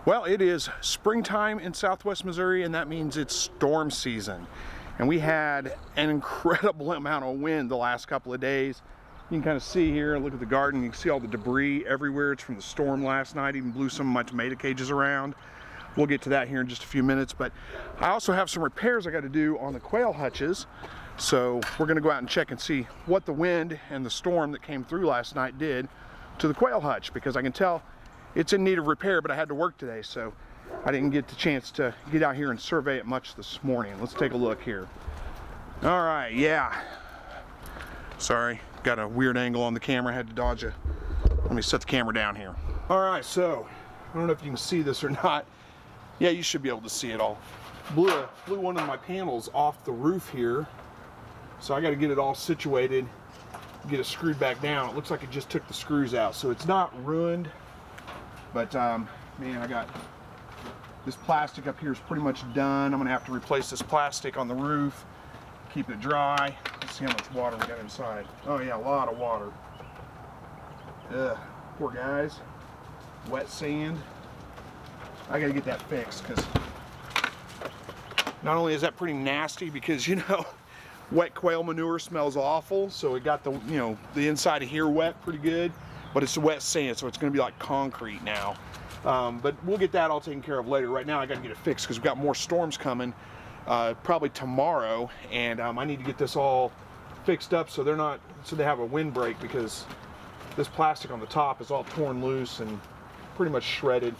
Well, it is springtime in southwest Missouri, and that means it's storm season. And we had an incredible amount of wind the last couple of days. You can kind of see here, look at the garden, you can see all the debris everywhere. It's from the storm last night, even blew some of my tomato cages around. We'll get to that here in just a few minutes, but I also have some repairs I got to do on the quail hutches. So we're going to go out and check and see what the wind and the storm that came through last night did to the quail hutch, because I can tell it's in need of repair, but I had to work today, so I didn't get the chance to get out here and survey it much this morning. Let's take a look here. All right, yeah. Sorry, got a weird angle on the camera, I had to dodge it. Let me set the camera down here. All right, so I don't know if you can see this or not. Yeah, you should be able to see it all. Blew one of my panels off the roof here, so I got to get it all situated, get it screwed back down. It looks like it just took the screws out, so it's not ruined. But man, I got this plastic up here is pretty much done. I'm gonna have to replace this plastic on the roof, keep it dry. Let's see how much water we got inside. Oh yeah, a lot of water. Ugh, poor guys. Wet sand. I gotta get that fixed, because not only is that pretty nasty, because you know, wet quail manure smells awful, so it got the, you know, the inside of here wet pretty good. But it's wet sand, so it's going to be like concrete now. But we'll get that all taken care of later. Right now, I got to get it fixed because we've got more storms coming, probably tomorrow, and I need to get this all fixed up so they have a wind break, because this plastic on the top is all torn loose and pretty much shredded.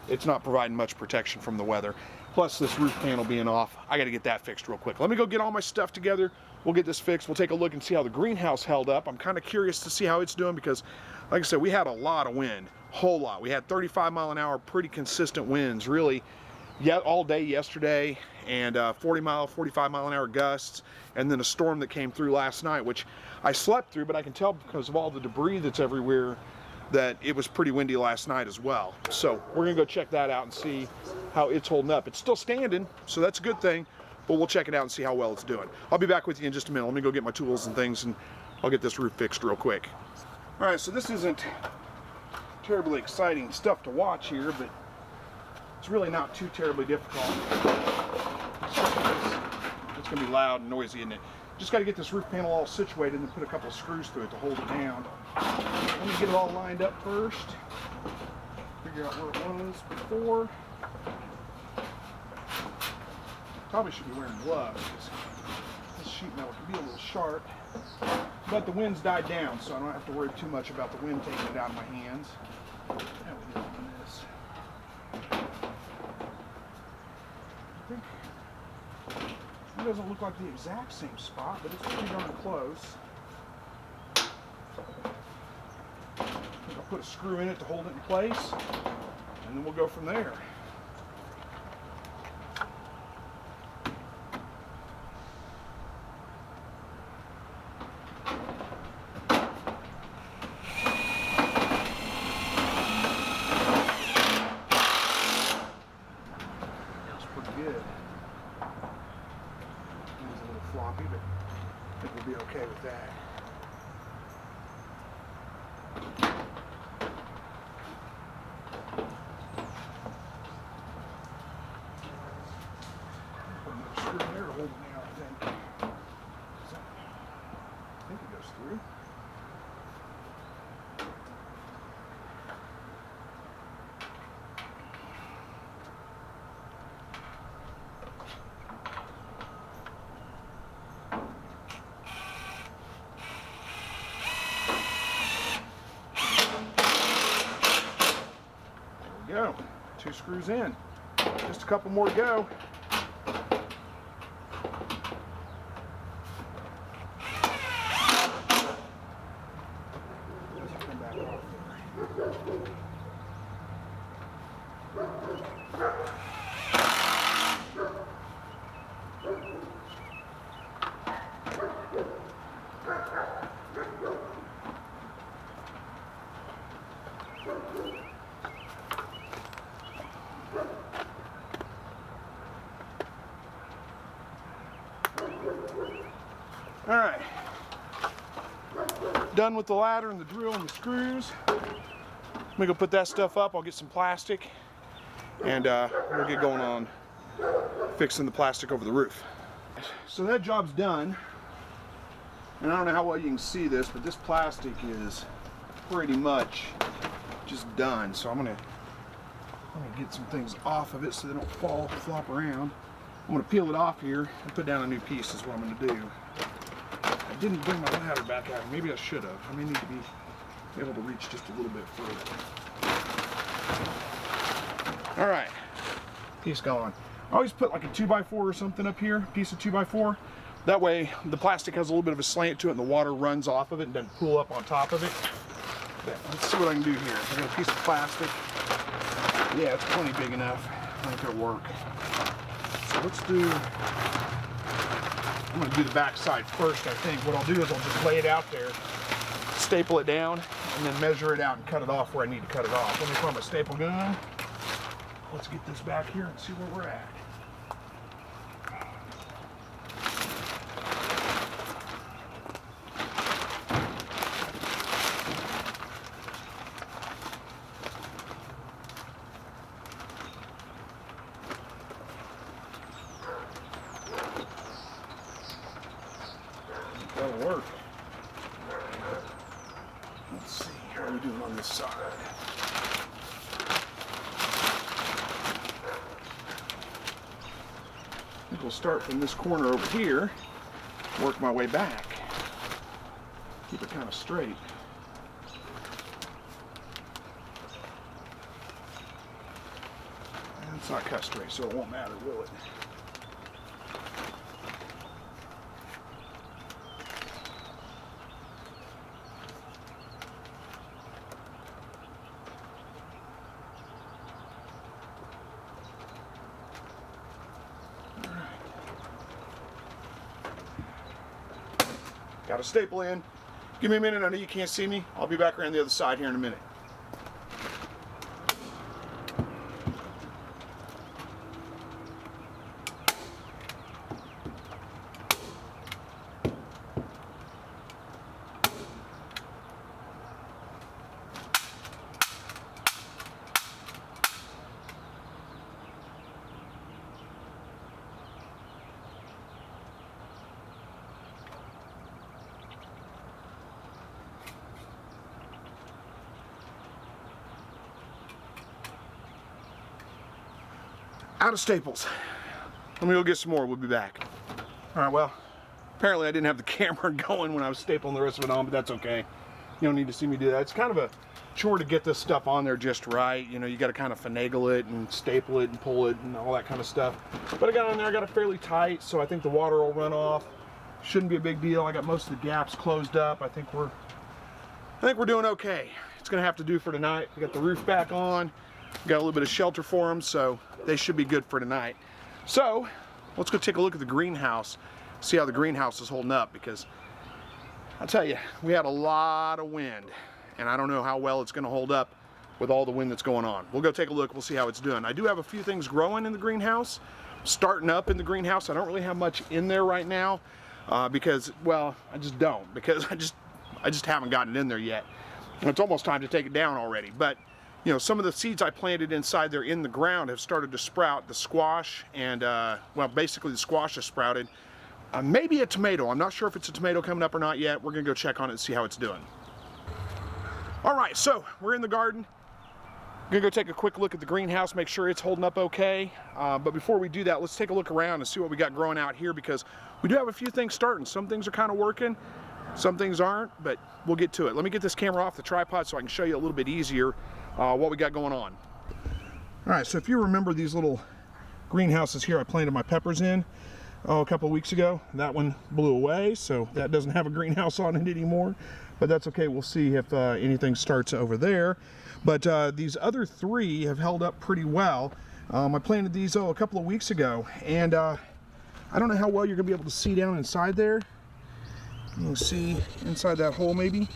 It's not providing much protection from the weather. Plus, this roof panel being off, I got to get that fixed real quick. Let me go get all my stuff together. We'll get this fixed. We'll take a look and see how the greenhouse held up. I'm kind of curious to see how it's doing, because, like I said, we had a lot of wind, whole lot. We had 35 mile an hour, pretty consistent winds, really, all day yesterday, and 45 mile an hour gusts, and then a storm that came through last night, which I slept through, but I can tell because of all the debris that's everywhere that it was pretty windy last night as well. So we're gonna go check that out and see how it's holding up. It's still standing, so that's a good thing, but we'll check it out and see how well it's doing. I'll be back with you in just a minute. Let me go get my tools and things, and I'll get this roof fixed real quick. All right, so this isn't terribly exciting stuff to watch here, but it's really not too terribly difficult. It's gonna be loud and noisy, isn't it? Just got to get this roof panel all situated and then put a couple of screws through it to hold it down. Let me get it all lined up first. Figure out where it was before. Probably should be wearing gloves, because this sheet metal can be a little sharp. But the wind's died down, so I don't have to worry too much about the wind taking it out of my hands. How we do on this? I think it doesn't look like the exact same spot, but it's pretty darn close. I'll put a screw in it to hold it in place, and then we'll go from there. That's pretty good. It's a little floppy, but I think we'll be okay with that. Put another screw in there to hold it down, I think. So, I think it goes through. Go. 2 screws in. Just a couple more to go. Come back off there. All right, done with the ladder and the drill and the screws. Let me go put that stuff up. I'll get some plastic and we'll get going on fixing the plastic over the roof. So that job's done, and I don't know how well you can see this, but this plastic is pretty much just done. So I'm gonna get some things off of it so they don't flop around. I'm gonna peel it off here and put down a new piece is what I'm gonna do. I didn't bring my ladder back out. Maybe I should have. I may need to be able to reach just a little bit further. All right, piece gone. I always put like a 2x4 or something up here, piece of 2x4. That way the plastic has a little bit of a slant to it and the water runs off of it and doesn't pool up on top of it. But let's see what I can do here. I got a piece of plastic. Yeah, it's plenty big enough. I think it'll work. So let's do, I'm gonna do the back side first, I think. What I'll do is I'll just lay it out there, staple it down, and then measure it out and cut it off where I need to cut it off. Let me find my staple gun. Let's get this back here and see where we're at. That'll work. Let's see, how are we doing on this side? I think we'll start from this corner over here, work my way back. Keep it kind of straight. And it's not cut straight, so it won't matter, will it? Got a staple in. Give me a minute. I know you can't see me. I'll be back around the other side here in a minute. Out of staples. Let me go get some more. We'll be back. All right, well, apparently I didn't have the camera going when I was stapling the rest of it on, but that's okay. You don't need to see me do that. It's kind of a chore to get this stuff on there just right. You know, you got to kind of finagle it and staple it and pull it and all that kind of stuff. But I got on there, I got it fairly tight, so I think the water will run off. Shouldn't be a big deal. I got most of the gaps closed up. I think we're doing okay. It's gonna have to do for tonight. We got the roof back on. We got a little bit of shelter for them, so they should be good for tonight. So let's go take a look at the greenhouse, see how the greenhouse is holding up, because I'll tell you, we had a lot of wind, and I don't know how well it's going to hold up with all the wind that's going on. We'll go take a look. We'll see how it's doing. I do have a few things growing in the greenhouse, starting up in the greenhouse. I don't really have much in there right now because, well, I just don't, because I just haven't gotten it in there yet. And it's almost time to take it down already. But you know, some of the seeds I planted inside there in the ground have started to sprout. The squash and, well, basically the squash has sprouted. Maybe a tomato. I'm not sure if it's a tomato coming up or not yet. We're gonna go check on it and see how it's doing. All right, so we're in the garden. Gonna go take a quick look at the greenhouse, make sure it's holding up okay. But before we do that, let's take a look around and see what we got growing out here, because we do have a few things starting. Some things are kind of working, some things aren't, but we'll get to it. Let me get this camera off the tripod so I can show you a little bit easier what we got going on. All right, so if you remember these little greenhouses here I planted my peppers in a couple of weeks ago, that one blew away, so that doesn't have a greenhouse on it anymore, but that's okay. We'll see if anything starts over there. But these other three have held up pretty well. I planted these a couple of weeks ago, and I don't know how well you're gonna be able to see down inside there. You can see inside that hole maybe.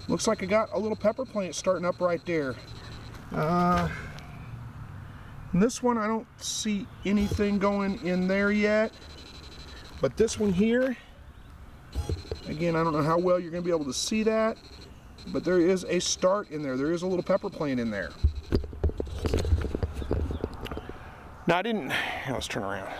Looks like I got a little pepper plant starting up right there. And this one I don't see anything going in there yet, but this one here, again, I don't know how well you're going to be able to see that, but there is a start in there. There is a little pepper plant in there. Now let's turn around.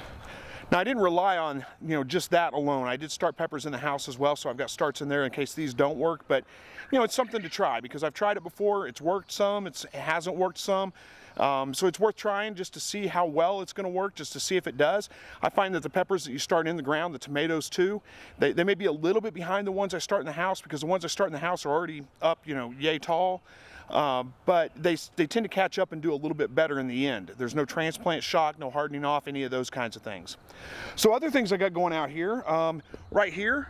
Now I didn't rely on, just that alone. I did start peppers in the house as well, so I've got starts in there in case these don't work. But, it's something to try because I've tried it before. It's worked some, it hasn't worked some. So it's worth trying just to see how well it's going to work, just to see if it does. I find that the peppers that you start in the ground, the tomatoes too, they may be a little bit behind the ones I start in the house because the ones I start in the house are already up, yay tall. But they tend to catch up and do a little bit better in the end. There's no transplant shock, no hardening off, any of those kinds of things. So other things I got going out here, right here,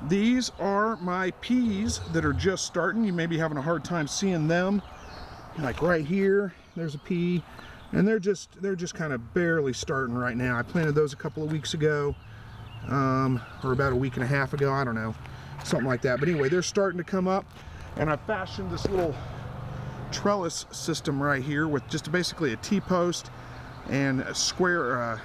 these are my peas that are just starting. You may be having a hard time seeing them. Like right here, there's a pea, and they're just kind of barely starting right now. I planted those a couple of weeks ago, or about a week and a half ago, I don't know, something like that. But anyway, they're starting to come up, and I fashioned this little trellis system right here with just basically a T-post and a square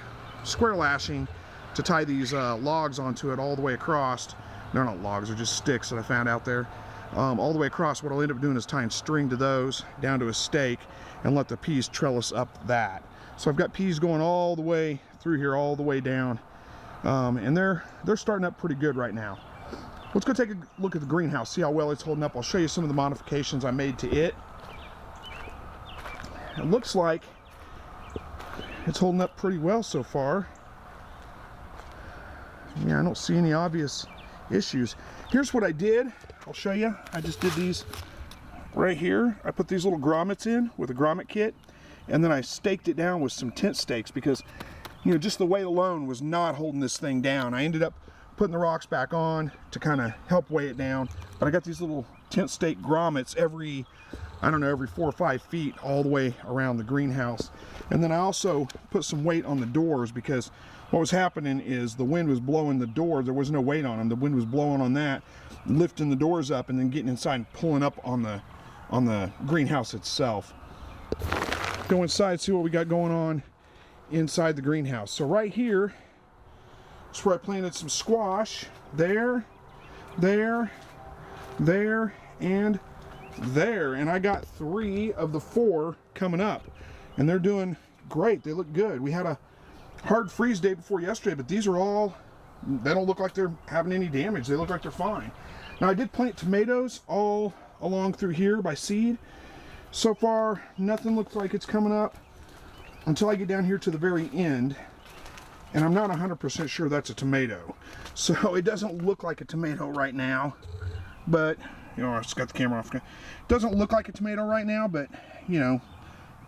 lashing to tie these logs onto it all the way across. They're not logs, they're just sticks that I found out there. All the way across. What I'll end up doing is tying string to those down to a stake and let the peas trellis up that. So I've got peas going all the way through here, all the way down, and they're starting up pretty good right now. Let's go take a look at the greenhouse, see how well it's holding up. I'll show you some of the modifications I made to it. It looks like it's holding up pretty well so far. Yeah, I don't see any obvious issues. Here's what I did. I'll show you. I just did these right here. I put these little grommets in with a grommet kit, and then I staked it down with some tent stakes because, just the weight alone was not holding this thing down. I ended up putting the rocks back on to kind of help weigh it down, but I got these little tent stake grommets every 4 or 5 feet all the way around the greenhouse. And then I also put some weight on the doors because what was happening is the wind was blowing the door. There was no weight on them. The wind was blowing on that, lifting the doors up and then getting inside and pulling up on the greenhouse itself. Go inside, see what we got going on inside the greenhouse. So right here is where I planted some squash. There, and there. And I got 3 of the 4 coming up. And they're doing great. They look good. We had a hard freeze day before yesterday, but these are all, they don't look like they're having any damage. They look like they're fine. Now I did plant tomatoes all along through here by seed. So far, nothing looks like it's coming up until I get down here to the very end. And I'm not 100% sure that's a tomato. So it doesn't look like a tomato right now, but, I just got the camera off. It doesn't look like a tomato right now, but,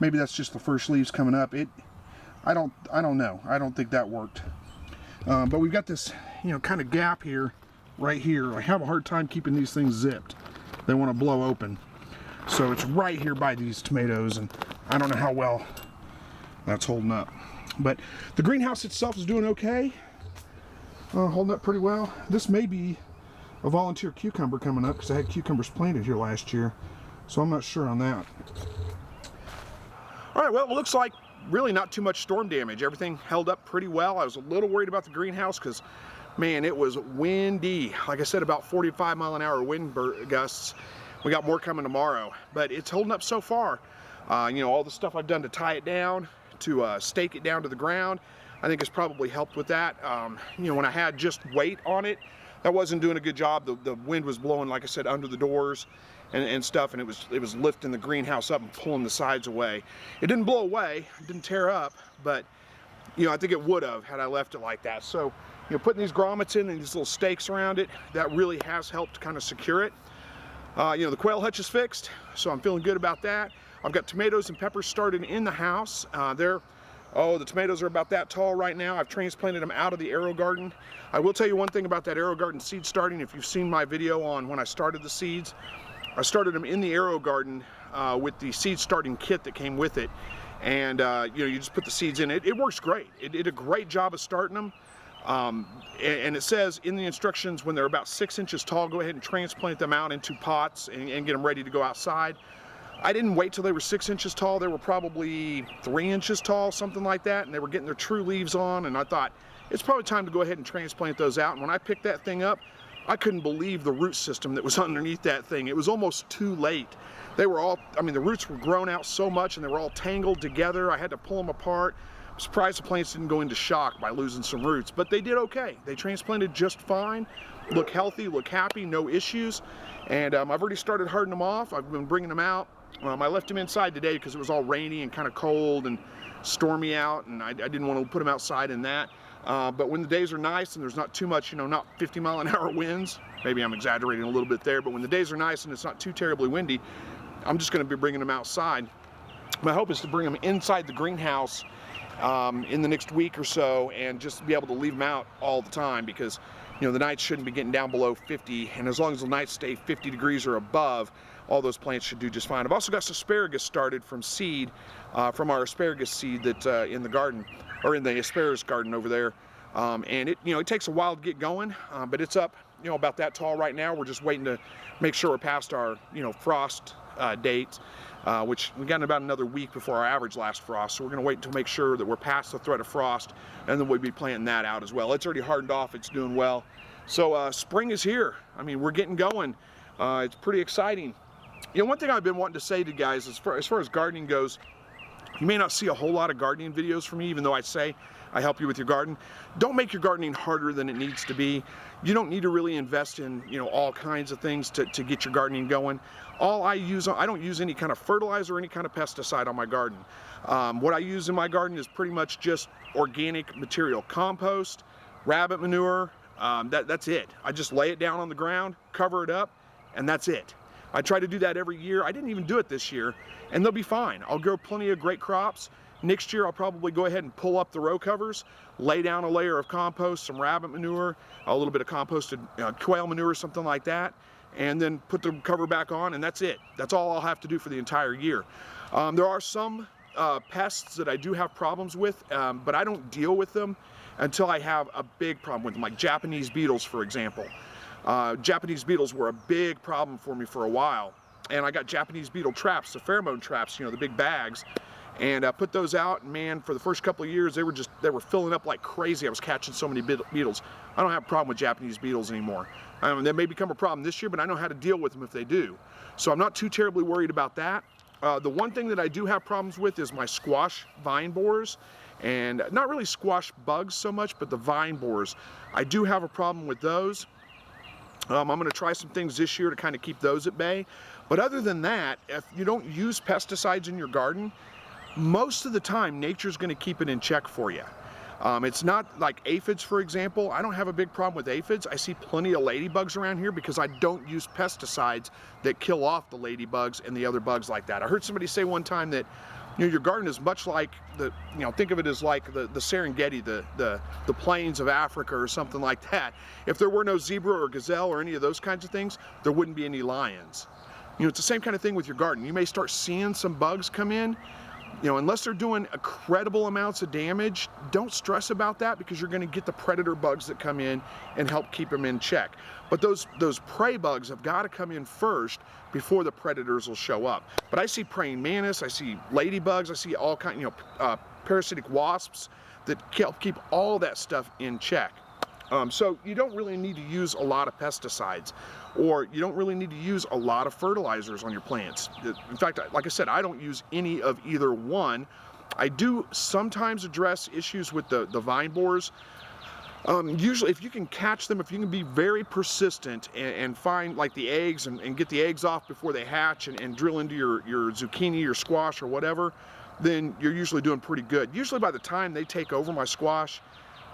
maybe that's just the first leaves coming up. I don't know. I don't think that worked. But we've got this, kind of gap here, right here. I have a hard time keeping these things zipped. They want to blow open. So it's right here by these tomatoes, and I don't know how well that's holding up. But the greenhouse itself is doing okay. Holding up pretty well. This may be a volunteer cucumber coming up because I had cucumbers planted here last year. So I'm not sure on that. All right, well, it looks like really not too much storm damage. Everything held up pretty well. I was a little worried about the greenhouse because, man, it was windy. Like I said, about 45-mile-an-hour wind gusts. We got more coming tomorrow, but it's holding up so far. All the stuff I've done to tie it down, to stake it down to the ground, I think has probably helped with that. When I had just weight on it, that wasn't doing a good job. The wind was blowing, like I said, under the doors and stuff, and it was lifting the greenhouse up and pulling the sides away. It didn't blow away, it didn't tear up, but I think it would have had I left it like that. So putting these grommets in and these little stakes around it, that really has helped kind of secure it. The quail hutch is fixed, so I'm feeling good about that. I've got tomatoes and peppers started in the house. The tomatoes are about that tall right now. I've transplanted them out of the Aero Garden. I will tell you one thing about that Aero Garden seed starting. If you've seen my video on when I started the seeds, I started them in the Aero Garden with the seed starting kit that came with it. And you just put the seeds in. It works great. It did a great job of starting them. And it says in the instructions when they're about 6 inches tall, go ahead and transplant them out into pots and get them ready to go outside. I didn't wait till they were 6 inches tall. They were probably 3 inches tall, something like that, and they were getting their true leaves on, and I thought it's probably time to go ahead and transplant those out. And when I picked that thing up, I couldn't believe the root system that was underneath that thing. It was almost too late. They were all, I mean, the roots were grown out so much and they were all tangled together. I had to pull them apart. I'm surprised the plants didn't go into shock by losing some roots, but they did okay. They transplanted just fine, look healthy, look happy, no issues. And I've already started herding them off. I've been bringing them out. I left them inside today because it was all rainy and kind of cold and stormy out, and I didn't want to put them outside in that. But when the days are nice and there's not too much, you know, not 50-mile-an-hour winds, maybe I'm exaggerating a little bit there, but when the days are nice and it's not too terribly windy, I'm just going to be bringing them outside. My hope is to bring them inside the greenhouse in the next week or so and just be able to leave them out all the time, because, you know, the nights shouldn't be getting down below 50, and as long as the nights stay 50 degrees or above, all those plants should do just fine. I've also got some asparagus started from seed, from our asparagus seed that in the garden, or in the asparagus garden over there. And it, you know, it takes a while to get going, but it's up, you know, about that tall right now. We're just waiting to make sure we're past our, you know, frost dates, which we got about another week before our average last frost. So we're going to wait until make sure that we're past the threat of frost, and then we'll be planting that out as well. It's already hardened off. It's doing well. So spring is here. I mean, we're getting going. It's pretty exciting. You know, one thing I've been wanting to say to guys, as far as gardening goes, you may not see a whole lot of gardening videos from me, even though I say I help you with your garden. Don't make your gardening harder than it needs to be. You don't need to really invest in, you know, all kinds of things to get your gardening going. I don't use any kind of fertilizer or any kind of pesticide on my garden. What I use in my garden is pretty much just organic material, compost, rabbit manure. That's it. I just lay it down on the ground, cover it up, and that's it. I try to do that every year. I didn't even do it this year, and they'll be fine. I'll grow plenty of great crops. Next year, I'll probably go ahead and pull up the row covers, lay down a layer of compost, some rabbit manure, a little bit of composted quail manure, something like that, and then put the cover back on, and that's it. That's all I'll have to do for the entire year. There are some pests that I do have problems with, but I don't deal with them until I have a big problem with them, like Japanese beetles, for example. Japanese beetles were a big problem for me for a while, and I got Japanese beetle traps, the pheromone traps, you know, the big bags, and I put those out, and man, for the first couple of years, they were filling up like crazy. I was catching so many beetles. I don't have a problem with Japanese beetles anymore. They may become a problem this year, but I know how to deal with them if they do. So I'm not too terribly worried about that. The one thing that I do have problems with is my squash vine borers, and not really squash bugs so much, but the vine borers. I do have a problem with those. I'm going to try some things this year to kind of keep those at bay. But other than that, if you don't use pesticides in your garden, most of the time nature's going to keep it in check for you. It's not like aphids, for example. I don't have a big problem with aphids. I see plenty of ladybugs around here because I don't use pesticides that kill off the ladybugs and the other bugs like that. I heard somebody say one time that, you know, your garden is much like think of it as like the Serengeti, the plains of Africa or something like that. If there were no zebra or gazelle or any of those kinds of things, there wouldn't be any lions. You know, it's the same kind of thing with your garden. You may start seeing some bugs come in. You know, unless they're doing incredible amounts of damage, don't stress about that, because you're going to get the predator bugs that come in and help keep them in check. But those prey bugs have got to come in first before the predators will show up. But I see praying mantis, I see ladybugs, I see all kinds, parasitic wasps that help keep all that stuff in check. So you don't really need to use a lot of pesticides, or you don't really need to use a lot of fertilizers on your plants. In fact, like I said, I don't use any of either one. I do sometimes address issues with the vine borers. Usually, if you can catch them, if you can be very persistent and find like the eggs and get the eggs off before they hatch and drill into your zucchini or squash or whatever, then you're usually doing pretty good. Usually by the time they take over my squash,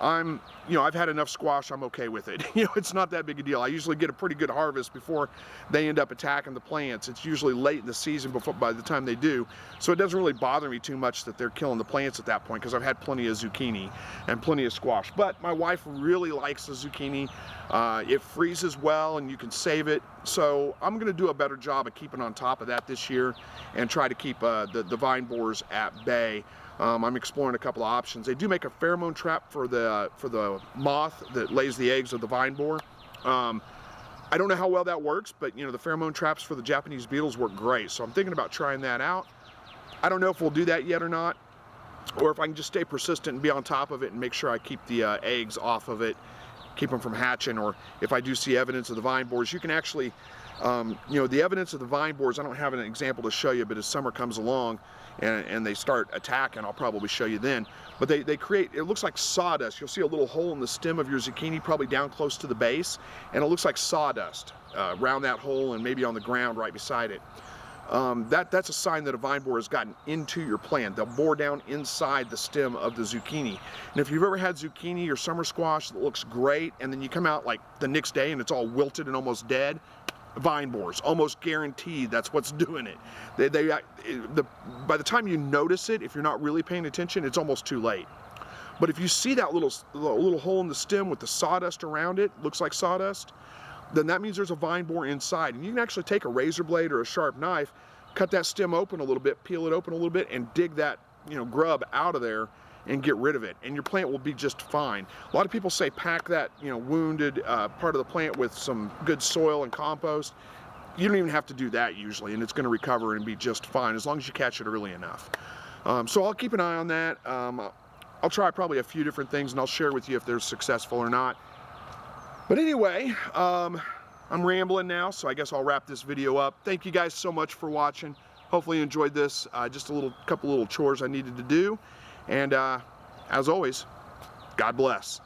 I've had enough squash, I'm okay with it. You know, it's not that big a deal. I usually get a pretty good harvest before they end up attacking the plants. It's usually late in the season by the time they do. So it doesn't really bother me too much that they're killing the plants at that point, because I've had plenty of zucchini and plenty of squash. But my wife really likes the zucchini. It freezes well and you can save it. So I'm gonna do a better job of keeping on top of that this year and try to keep the vine borers at bay. I'm exploring a couple of options. They do make a pheromone trap for the moth that lays the eggs of the vine borer. I don't know how well that works, but you know, the pheromone traps for the Japanese beetles work great. So I'm thinking about trying that out. I don't know if we'll do that yet or not, or if I can just stay persistent and be on top of it and make sure I keep the eggs off of it keep them from hatching. Or if I do see evidence of the vine borers, you can actually, you know, the evidence of the vine borers, I don't have an example to show you, but as summer comes along and they start attacking, I'll probably show you then. But they create, it looks like sawdust. You'll see a little hole in the stem of your zucchini, probably down close to the base, and it looks like sawdust around that hole and maybe on the ground right beside it. That's a sign that a vine borer has gotten into your plant. They'll bore down inside the stem of the zucchini. And if you've ever had zucchini or summer squash that looks great, and then you come out like the next day and it's all wilted and almost dead, vine borers, almost guaranteed that's what's doing it. By the time you notice it, if you're not really paying attention, it's almost too late. But if you see that little hole in the stem with the sawdust around it, looks like sawdust, then that means there's a vine borer inside. And you can actually take a razor blade or a sharp knife, cut that stem open a little bit, peel it open a little bit, and dig that, you know, grub out of there and get rid of it, and your plant will be just fine. A lot of people say pack that, you know, wounded part of the plant with some good soil and compost. You don't even have to do that usually, and it's going to recover and be just fine as long as you catch it early enough. So I'll keep an eye on that. I'll try probably a few different things, and I'll share with you if they're successful or not. But anyway, I'm rambling now, so I guess I'll wrap this video up. Thank you guys so much for watching. Hopefully you enjoyed this. Just a couple little chores I needed to do. And as always, God bless.